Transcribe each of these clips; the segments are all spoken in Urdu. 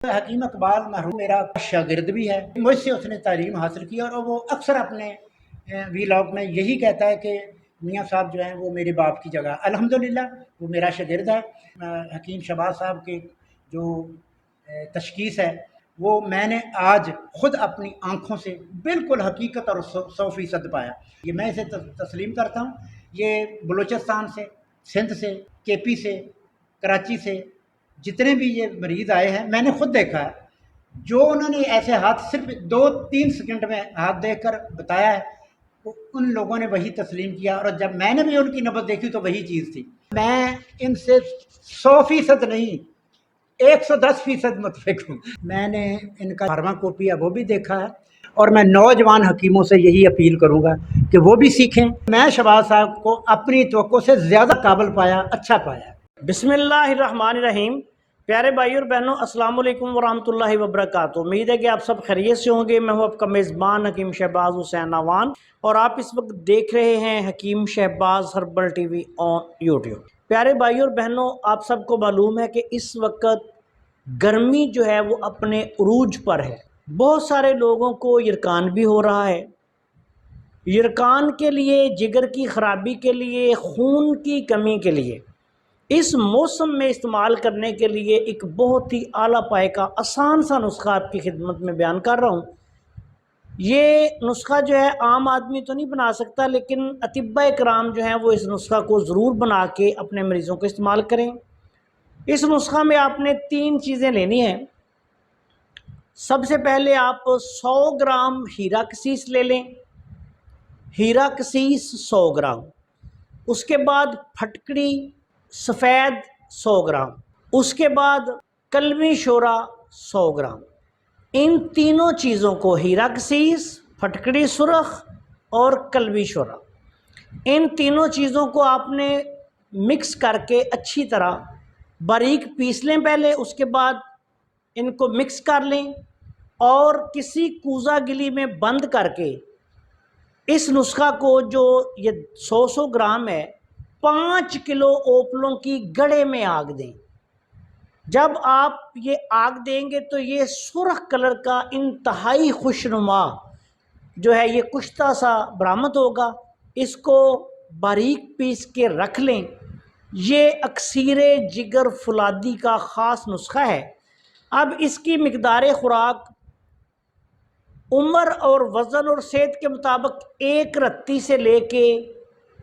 حکیم اقبال مرحوم میرا شاگرد بھی ہے، مجھ سے اس نے تعلیم حاصل کی، اور وہ اکثر اپنے ویلاگ میں یہی کہتا ہے کہ میاں صاحب جو ہیں وہ میرے باپ کی جگہ۔ الحمدللہ وہ میرا شاگرد ہے۔ حکیم شہباز صاحب کی جو تشخیص ہے وہ میں نے آج خود اپنی آنکھوں سے بالکل حقیقت اور 100% پایا۔ یہ میں اسے تسلیم کرتا ہوں۔ یہ بلوچستان سے، سندھ سے، کے پی سے، کراچی سے جتنے بھی یہ مریض آئے ہیں میں نے خود دیکھا ہے، جو انہوں نے ایسے ہاتھ صرف 2-3 سیکنڈ میں ہاتھ دیکھ کر بتایا ہے، ان لوگوں نے وہی تسلیم کیا، اور جب میں نے بھی ان کی نبض دیکھی تو وہی چیز تھی۔ میں ان سے 100% نہیں، 110% متفق ہوں۔ میں نے ان کا فارما کاپی ہے وہ بھی دیکھا ہے، اور میں نوجوان حکیموں سے یہی اپیل کروں گا کہ وہ بھی سیکھیں۔ میں شہباز صاحب کو اپنی توقع سے زیادہ قابل پایا، اچھا پایا۔ بسم اللہ الرحمن الرحیم۔ پیارے بھائی اور بہنوں، السلام علیکم ورحمۃ اللہ وبرکاتہ۔ امید ہے کہ آپ سب خیریت سے ہوں گے۔ میں ہوں آپ کا میزبان حکیم شہباز حسین نوان، اور آپ اس وقت دیکھ رہے ہیں Hakim Shahbaz herbal T V on YouTube. پیارے بھائی اور بہنوں، آپ سب کو معلوم ہے کہ اس وقت گرمی جو ہے وہ اپنے عروج پر ہے۔ بہت سارے لوگوں کو یرکان بھی ہو رہا ہے۔ یرکان کے لیے، جگر کی خرابی کے لیے، خون کی کمی کے لیے اس موسم میں استعمال کرنے کے لیے ایک بہت ہی اعلیٰ پائے کا آسان سا نسخہ آپ کی خدمت میں بیان کر رہا ہوں۔ یہ نسخہ جو ہے عام آدمی تو نہیں بنا سکتا، لیکن اطباء کرام جو ہیں وہ اس نسخہ کو ضرور بنا کے اپنے مریضوں کو استعمال کریں۔ اس نسخہ میں آپ نے 3 چیزیں لینی ہیں۔ سب سے پہلے آپ 100 گرام ہیرا کسیس لے لیں، ہیرا کسیس 100 گرام۔ اس کے بعد پھٹکڑی سفید 100 گرام، اس کے بعد کلمی شورا 100 گرام۔ ان تینوں چیزوں کو، ہیرا کسیس، پھٹکڑی سرخ اور کلمی شورا، ان تینوں چیزوں کو آپ نے مکس کر کے اچھی طرح باریک پیس لیں پہلے، اس کے بعد ان کو مکس کر لیں اور کسی کوزہ گلی میں بند کر کے اس نسخہ کو، جو یہ 100 گرام ہے، 5 کلو اوپلوں کی گڑے میں آگ دیں۔ جب آپ یہ آگ دیں گے تو یہ سرخ کلر کا انتہائی خوشنما جو ہے یہ کشتہ سا برآمد ہوگا۔ اس کو باریک پیس کے رکھ لیں۔ یہ اکسیر جگر فولادی کا خاص نسخہ ہے۔ اب اس کی مقدار خوراک عمر اور وزن اور صحت کے مطابق 1 رتی سے لے کے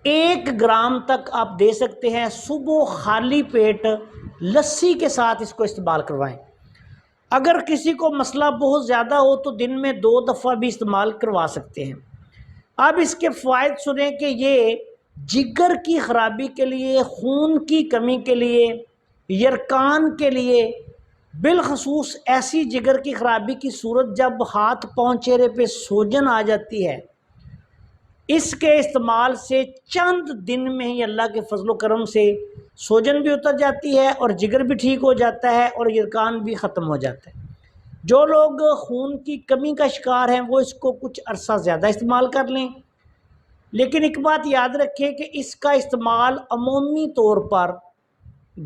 1 گرام تک آپ دے سکتے ہیں۔ صبح خالی پیٹ لسی کے ساتھ اس کو استعمال کروائیں۔ اگر کسی کو مسئلہ بہت زیادہ ہو تو دن میں 2 دفعہ بھی استعمال کروا سکتے ہیں۔ اب اس کے فوائد سنیں کہ یہ جگر کی خرابی کے لیے، خون کی کمی کے لیے، یرکان کے لیے، بالخصوص ایسی جگر کی خرابی کی صورت جب ہاتھ پاؤں چہرے پہ سوجن آ جاتی ہے، اس کے استعمال سے چند دن میں ہی اللہ کے فضل و کرم سے سوجن بھی اتر جاتی ہے اور جگر بھی ٹھیک ہو جاتا ہے اور یرکان بھی ختم ہو جاتا ہے۔ جو لوگ خون کی کمی کا شکار ہیں وہ اس کو کچھ عرصہ زیادہ استعمال کر لیں، لیکن ایک بات یاد رکھیں کہ اس کا استعمال عمومی طور پر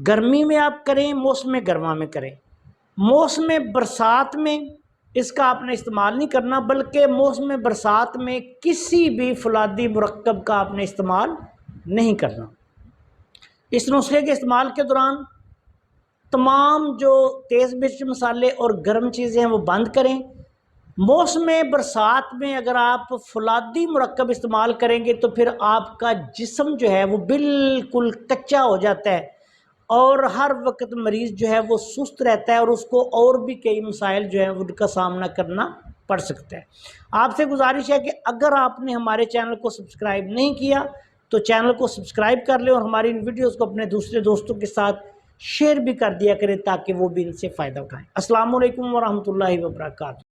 گرمی میں آپ کریں، موسم گرما میں کریں۔ موسم برسات میں اس کا آپ نے استعمال نہیں کرنا، بلکہ موسم برسات میں کسی بھی فولادی مرکب کا آپ نے استعمال نہیں کرنا۔ اس نسخے کے استعمال کے دوران تمام جو تیز مرچ مسالے اور گرم چیزیں ہیں وہ بند کریں۔ موسم برسات میں اگر آپ فولادی مرکب استعمال کریں گے تو پھر آپ کا جسم جو ہے وہ بالکل کچا ہو جاتا ہے، اور ہر وقت مریض جو ہے وہ سست رہتا ہے، اور اس کو اور بھی کئی مسائل جو ہیں ان کا سامنا کرنا پڑ سکتا ہے۔ آپ سے گزارش ہے کہ اگر آپ نے ہمارے چینل کو سبسکرائب نہیں کیا تو چینل کو سبسکرائب کر لیں، اور ہماری ان ویڈیوز کو اپنے دوسرے دوستوں کے ساتھ شیئر بھی کر دیا کریں تاکہ وہ بھی ان سے فائدہ اٹھائیں۔ السلام علیکم ورحمۃ اللہ وبرکاتہ۔